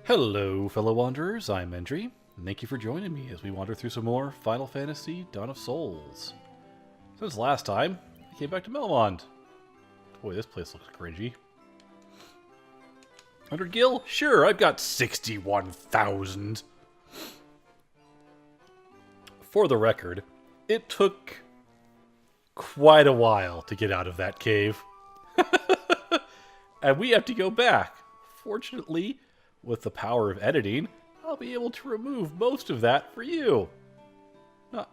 Hello, fellow wanderers. I'm Endri, and thank you for joining me as we wander through some more Final Fantasy Dawn of Souls. Since last time, I came back to Melmond. Boy, this place looks cringy. 100 gil? Sure, I've got 61,000. For the record, it took quite a while to get out of that cave. And we have to go back. Fortunately, with the power of editing, I'll be able to remove most of that for you.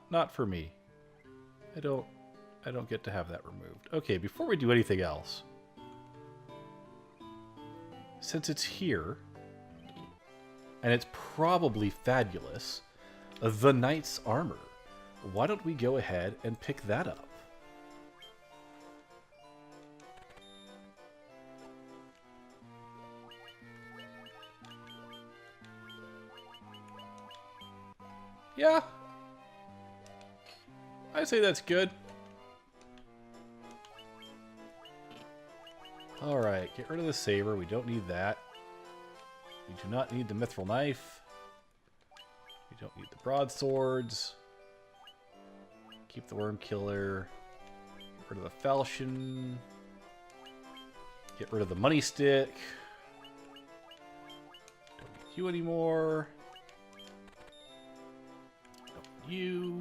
Not for me. I don't get to have that removed. Okay, before we do anything else, since it's here, and it's probably fabulous, the Knight's Armor, why don't we go ahead and pick that up? Yeah. I say that's good. Alright, get rid of the saber. We don't need that. We do not need the mithril knife. We don't need the broadswords. Keep the worm killer. Get rid of the falchion. Get rid of the money stick. Don't need you anymore. You.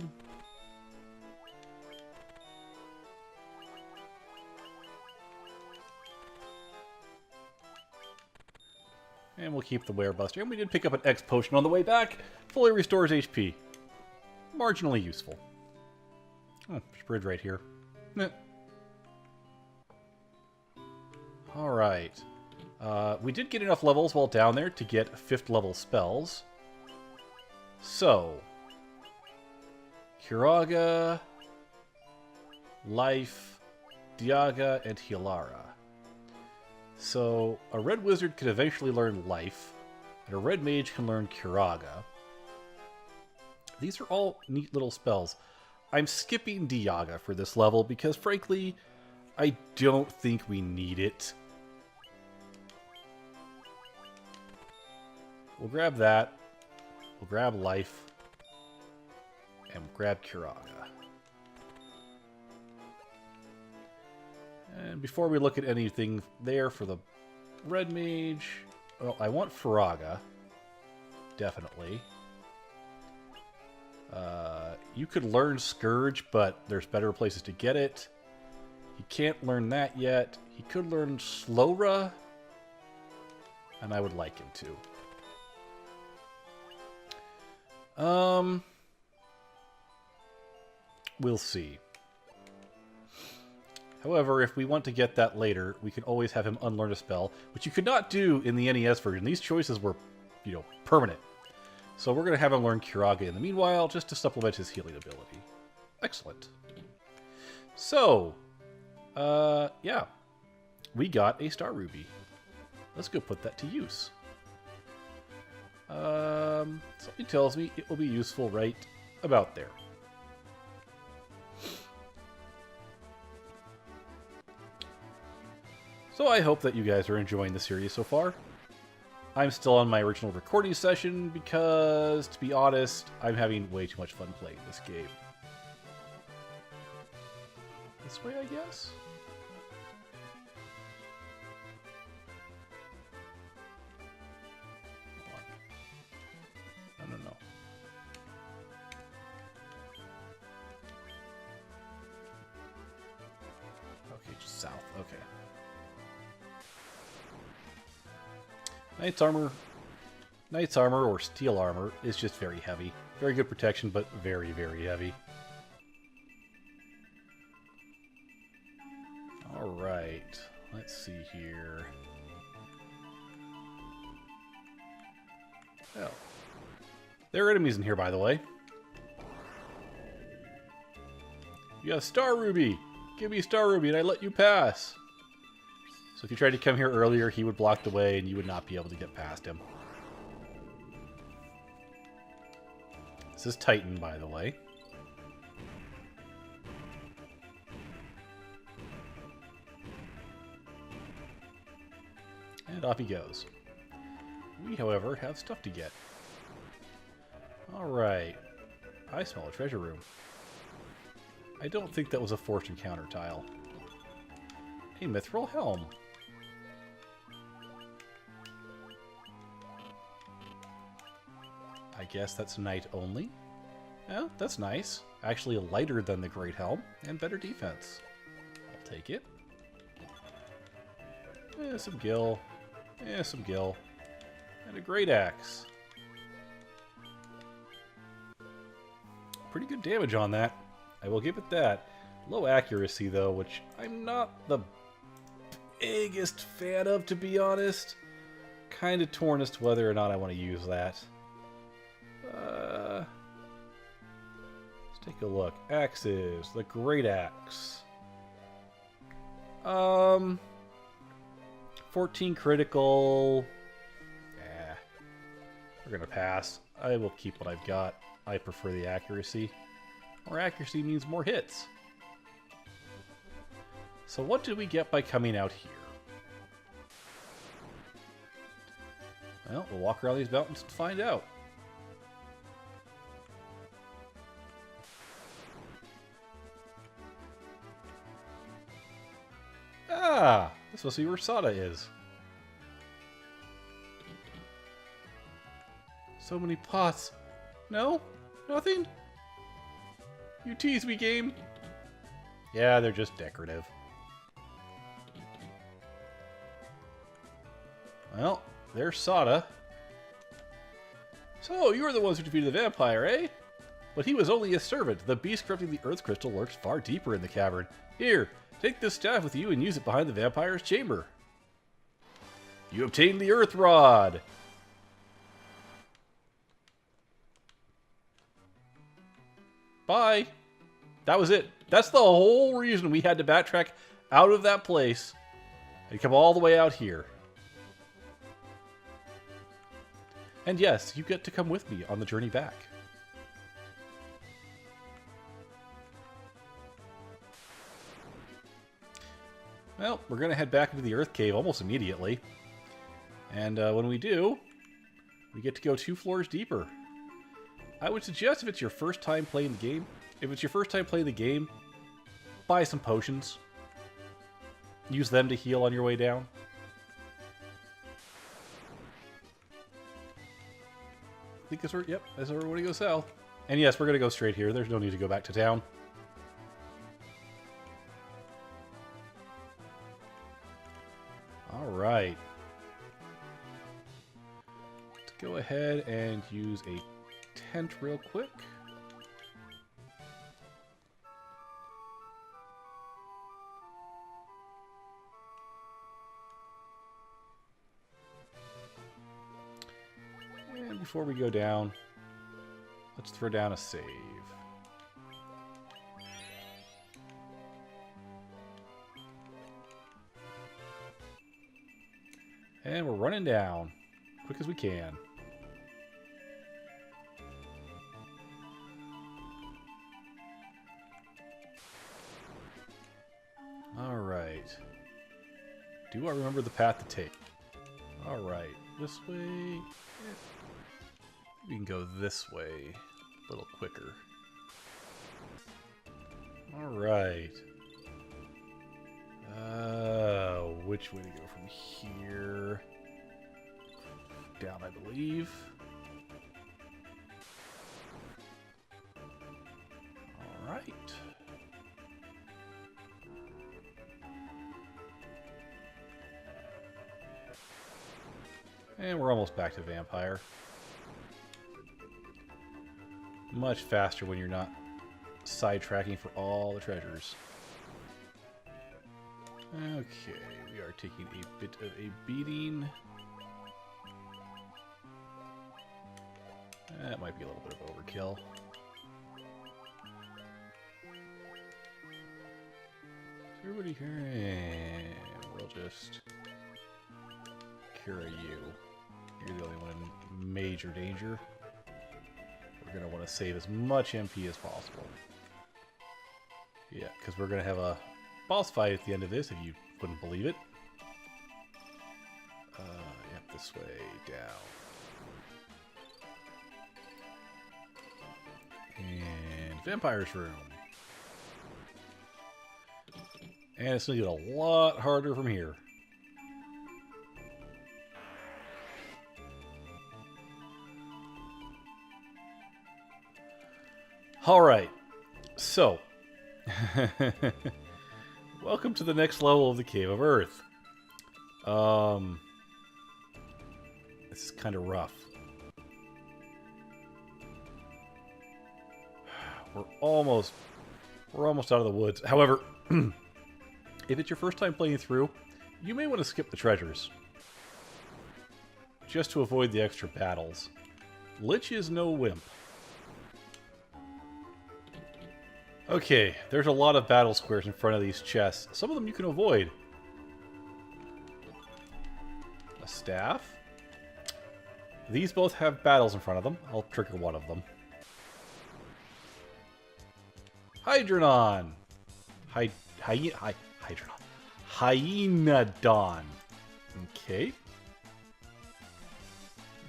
And we'll keep the Werebuster. And we did pick up an X potion on the way back. Fully restores HP. Marginally useful. Oh, there's a bridge right here. Alright. We did get enough levels while down there to get 5th level spells. So, Curaga, Life, Diaga, and Hilara. So, a red wizard can eventually learn Life, and a red mage can learn Curaga. These are all neat little spells. I'm skipping Diaga for this level because, frankly, I don't think we need it. We'll grab that. We'll grab Life. And grab Curaga. And before we look at anything there for the red mage, well, I want Faraga. Definitely. You could learn Scourge, but there's better places to get it. He can't learn that yet. He could learn Slowra, and I would like him to. We'll see. However, if we want to get that later, we can always have him unlearn a spell, which you could not do in the NES version. These choices were, permanent. So we're going to have him learn Curaga in the meanwhile, just to supplement his healing ability. Excellent. So, yeah. We got a Star Ruby. Let's go put that to use. Something tells me it will be useful right about there. So I hope that you guys are enjoying the series so far. I'm still on my original recording session because, to be honest, I'm having way too much fun playing this game. This way, I guess? Hold on. No. Okay, just south. Okay. Knight's armor or steel armor is just very heavy. Very good protection, but very, very heavy. Alright, let's see here. Oh. There are enemies in here, by the way. You got a Star Ruby! Give me a Star Ruby and I let you pass! So if you tried to come here earlier, he would block the way and you would not be able to get past him. This is Titan, by the way. And off he goes. We, however, have stuff to get. Alright. I smell a treasure room. I don't think that was a forced encounter tile. A mithril helm. I guess that's night only. Oh, that's nice. Actually lighter than the Great Helm, and better defense. I'll take it. Some gil. Some gil. And a great axe. Pretty good damage on that. I will give it that. Low accuracy, though, which I'm not the biggest fan of, to be honest. Kind of torn as to whether or not I want to use that. Let's take a look. Axes. The Great Axe. 14 critical. We're going to pass. I will keep what I've got. I prefer the accuracy. More accuracy means more hits. So what did we get by coming out here? Well, we'll walk around these mountains to find out. Ah! This must be where Sada is. So many pots. No? Nothing? You tease me, game. Yeah, they're just decorative. Well, there's Sada. So, you were the ones who defeated the vampire, eh? But he was only a servant. The beast corrupting the earth crystal lurks far deeper in the cavern. Here, take this staff with you and use it behind the vampire's chamber. You obtained the earth rod. Bye. That was it. That's the whole reason we had to backtrack out of that place and come all the way out here. And yes, you get to come with me on the journey back. Well, we're going to head back into the Earth Cave almost immediately. And when we do, we get to go 2 floors deeper. I would suggest if it's your first time playing the game, buy some potions. Use them to heal on your way down. I think that's where, yep, that's where we're going to go south. And yes, we're going to go straight here. There's no need to go back to town. Alright. Let's go ahead and use a tent real quick. And before we go down, let's throw down a save. And we're running down, quick as we can. Alright. Do I remember the path to take? Alright, this way. We can go this way a little quicker. Alright. Which way to go from here? Down, I believe. Alright. And we're almost back to Vampire. Much faster when you're not sidetracking for all the treasures. Okay, we are taking a bit of a beating. That might be a little bit of overkill. Is everybody here? And we'll just cure you. You're the only one in major danger. We're going to want to save as much MP as possible. Yeah, because we're going to have a boss fight at the end of this, if you wouldn't believe it. Yep, This way, down. And Vampire's Room. And it's going to get a lot harder from here. Alright, so, welcome to the next level of the Cave of Earth. This is kind of rough. We're almost out of the woods. However, if it's your first time playing through, you may want to skip the treasures. Just to avoid the extra battles. Lich is no wimp. Okay, there's a lot of battle squares in front of these chests. Some of them you can avoid. A staff. These both have battles in front of them. I'll trigger one of them. Hydronon! Hydronon. Hyenodon. Okay.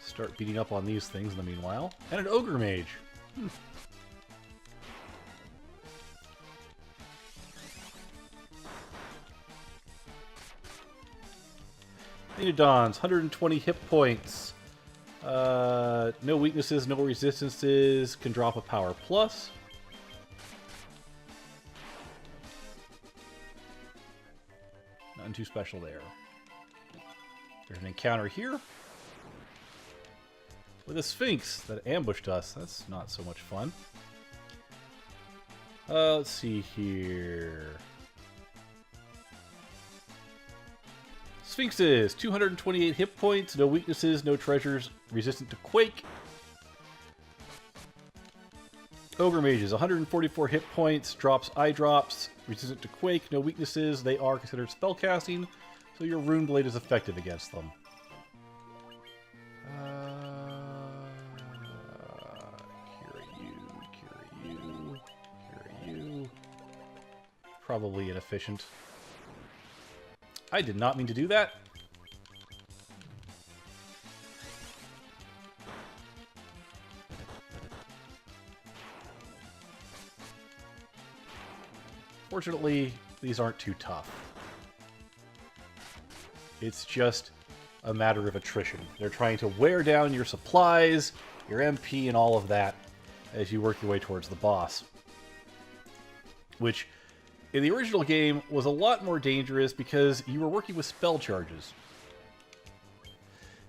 Start beating up on these things in the meanwhile. And an ogre mage. Hyenodons, 120 hit points. No weaknesses, no resistances. Can drop a power plus. Nothing too special there. There's an encounter here with a Sphinx that ambushed us. That's not so much fun. Let's see here. Sphinxes, 228 hit points, no weaknesses, no treasures, resistant to quake. Ogre mages, 144 hit points, drops eye drops, resistant to quake, no weaknesses, they are considered spellcasting, so your rune blade is effective against them. Cure you. Probably inefficient. I did not mean to do that. Fortunately, these aren't too tough. It's just a matter of attrition. They're trying to wear down your supplies, your MP, and all of that as you work your way towards the boss. Which, in the original game, was a lot more dangerous because you were working with spell charges.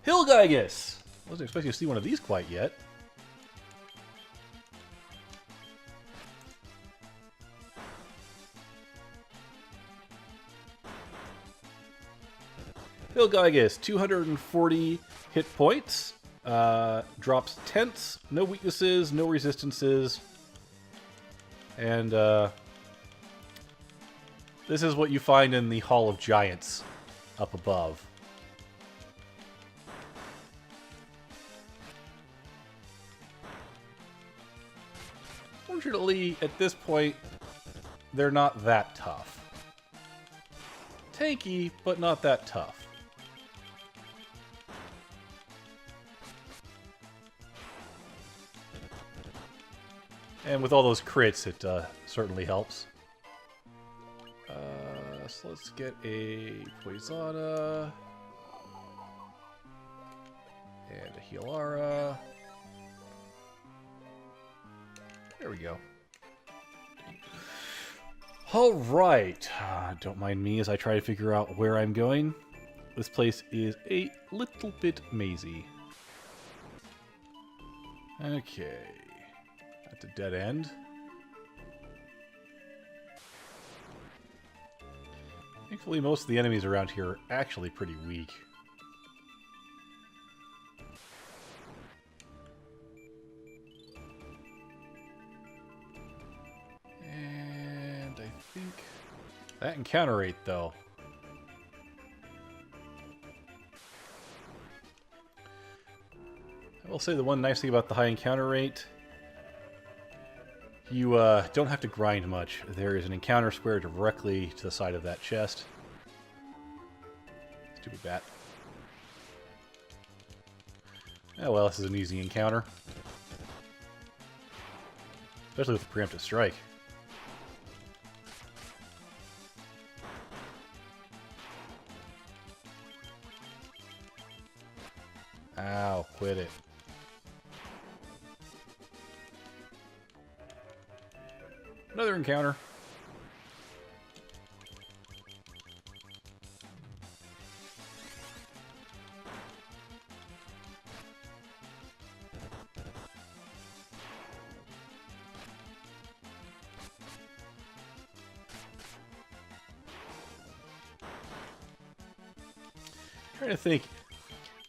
Hilgaigus! Wasn't expecting to see one of these quite yet. Hilgaigus, 240 hit points. Drops tents, no weaknesses, no resistances. And, this is what you find in the Hall of Giants up above. Fortunately, at this point, they're not that tough. Tanky, but not that tough. And with all those crits, it certainly helps. So let's get a Poisana and a Healara. There we go. Alright. Don't mind me as I try to figure out where I'm going. This place is a little bit mazy. Okay. That's a dead end. Thankfully, most of the enemies around here are actually pretty weak. And I think that encounter rate, though. I will say the one nice thing about the high encounter rate, you don't have to grind much. There is an encounter square directly to the side of that chest. Stupid bat. Oh well, this is an easy encounter. Especially with the preemptive strike. Ow, quit it. Another encounter. Trying to think.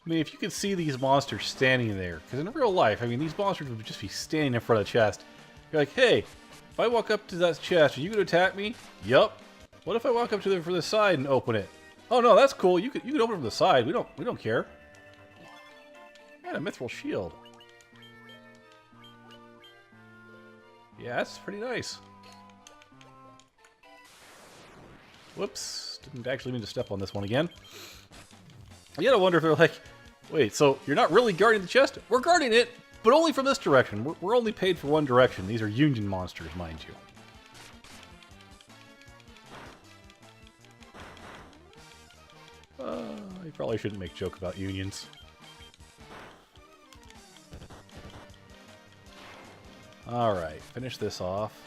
I mean, if you could see these monsters standing there, because in real life, I mean, these monsters would just be standing in front of the chest. You're like, hey, if I walk up to that chest, are you going to attack me? Yup. What if I walk up to the side and open it? Oh no, that's cool. You can open it from the side. We don't care. And a mithril shield. Yeah, that's pretty nice. Whoops. Didn't actually mean to step on this one again. You gotta wonder if they're like, wait, so you're not really guarding the chest? We're guarding it, but only from this direction. We're only paid for one direction. These are union monsters, mind you. You probably shouldn't make joke about unions. Alright, finish this off.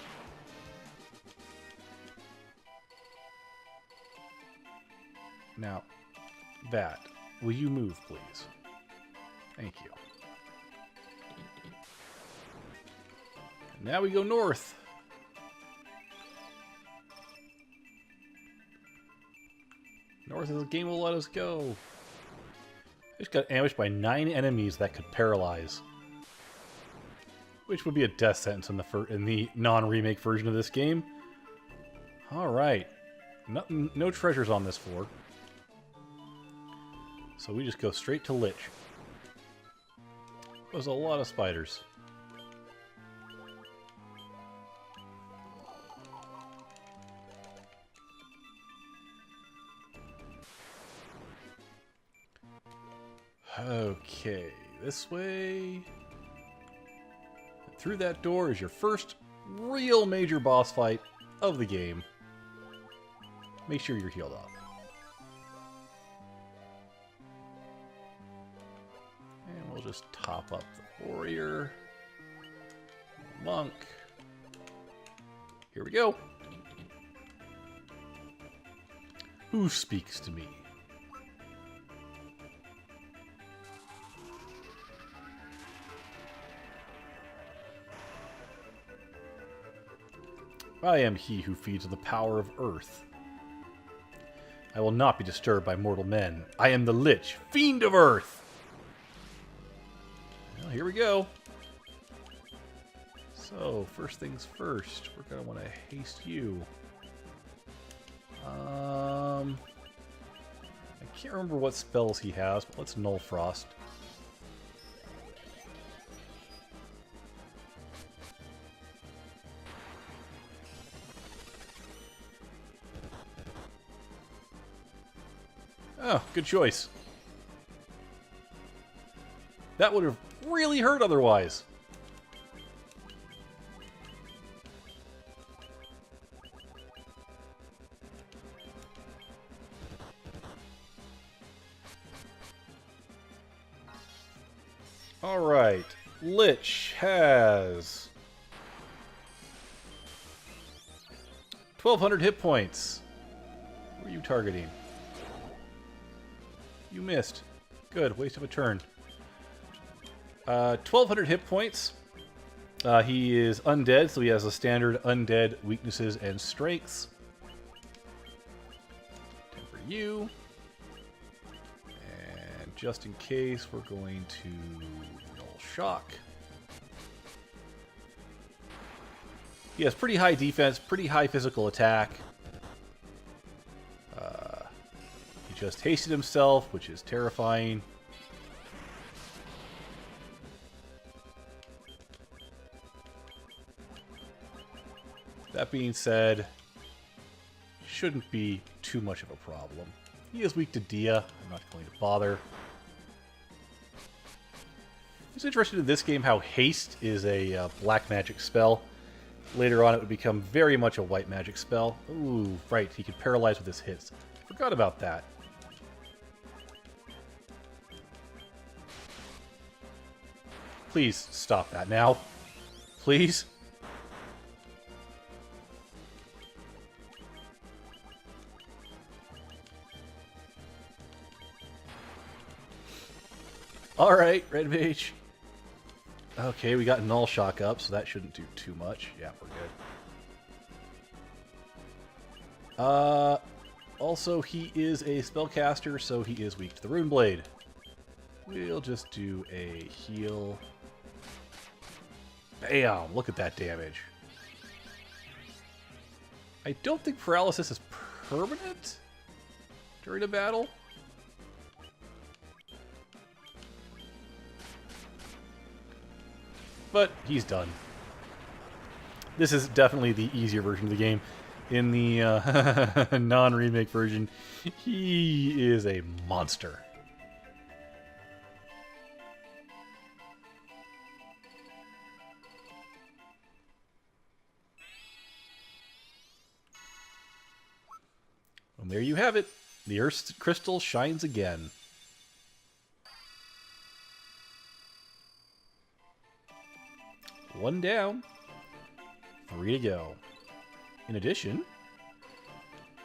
Now, that. Will you move, please? Thank you. And now we go north. North of the game will let us go. I just got ambushed by 9 enemies that could paralyze. Which would be a death sentence in the non-remake version of this game. Alright. No treasures on this floor. So we just go straight to Lich. There's a lot of spiders. Okay, this way. Through that door is your first real major boss fight of the game. Make sure you're healed up. And we'll just top up the warrior. Monk. Here we go. Who speaks to me? I am he who feeds on the power of earth. I will not be disturbed by mortal men. I am the Lich, fiend of earth! Well, here we go. So, first things first, we're going to want to haste you. I can't remember what spells he has, but let's Null Frost. Oh, good choice. That would have really hurt otherwise. Alright, Lich has 1,200 hit points. Who are you targeting? You missed. Good, waste of a turn. 1,200 hit points. He is undead, so he has a standard undead weaknesses and strengths. Temper you. And just in case, we're going to Null Shock. He has pretty high defense, pretty high physical attack. He just hasted himself, which is terrifying. That being said, shouldn't be too much of a problem. He is weak to Dia. I'm not going to bother. It's interesting in this game how haste is a black magic spell. Later on, it would become very much a white magic spell. Ooh, right, he could paralyze with his hits. Forgot about that. Please stop that now. Please. Alright, Red Mage. Okay, we got Null Shock up, so that shouldn't do too much. Yeah, we're good. Also, he is a spellcaster, so he is weak to the Rune Blade. We'll just do a heal. Bam! Look at that damage. I don't think paralysis is permanent during a battle. But he's done. This is definitely the easier version of the game. In the non-remake version, he is a monster. And there you have it. The Earth's crystal shines again. One down. 3 to go. In addition,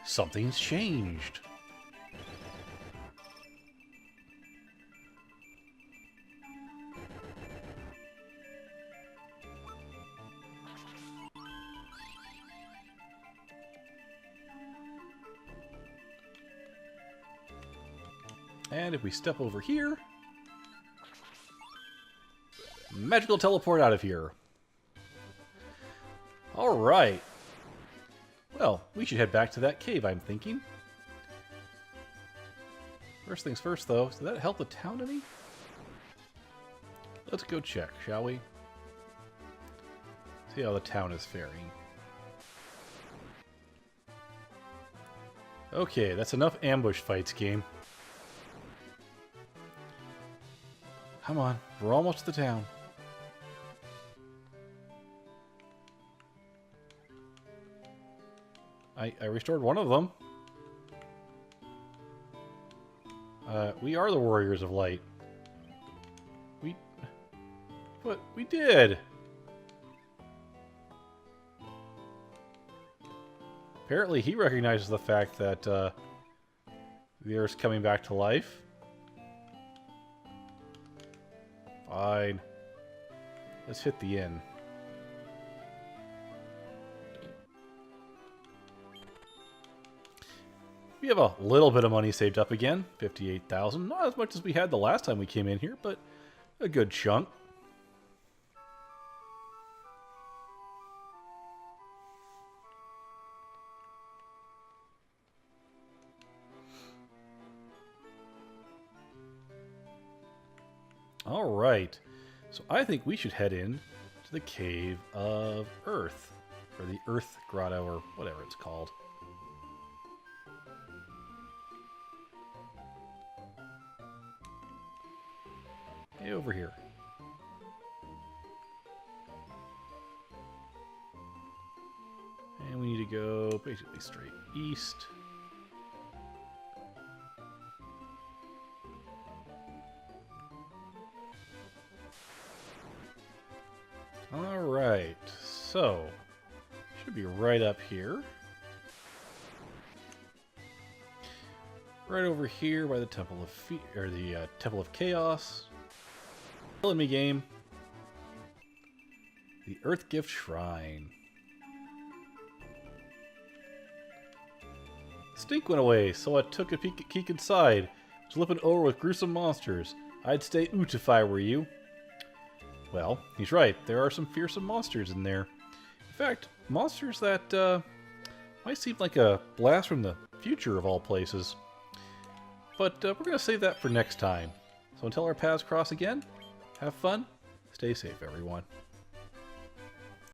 something's changed. And if we step over here, magical teleport out of here. Alright. Well, we should head back to that cave, I'm thinking. First things first, though. Does that help the town any? Let's go check, shall we? See how the town is faring. Okay, that's enough ambush fights, game. Come on, we're almost to the town. I restored one of them. We are the Warriors of Light. But we did! Apparently he recognizes the fact that the Earth's coming back to life. Fine. Let's hit the inn. We have a little bit of money saved up again. 58,000. Not as much as we had the last time we came in here, but a good chunk. Alright. So I think we should head in to the Cave of Earth. Or the Earth Grotto, or whatever it's called. Hey, over here. And we need to go basically straight east. Alright, so should be right up here. Right over here by the Temple of Temple of Chaos. Killing me, game. The Earth Gift Shrine. Stink went away, so I took a peek inside. It's lipping over with gruesome monsters. I'd stay oot if I were you. Well, he's right. There are some fearsome monsters in there. In fact, monsters that might seem like a blast from the future of all places. But we're going to save that for next time. So until our paths cross again, have fun, stay safe, everyone.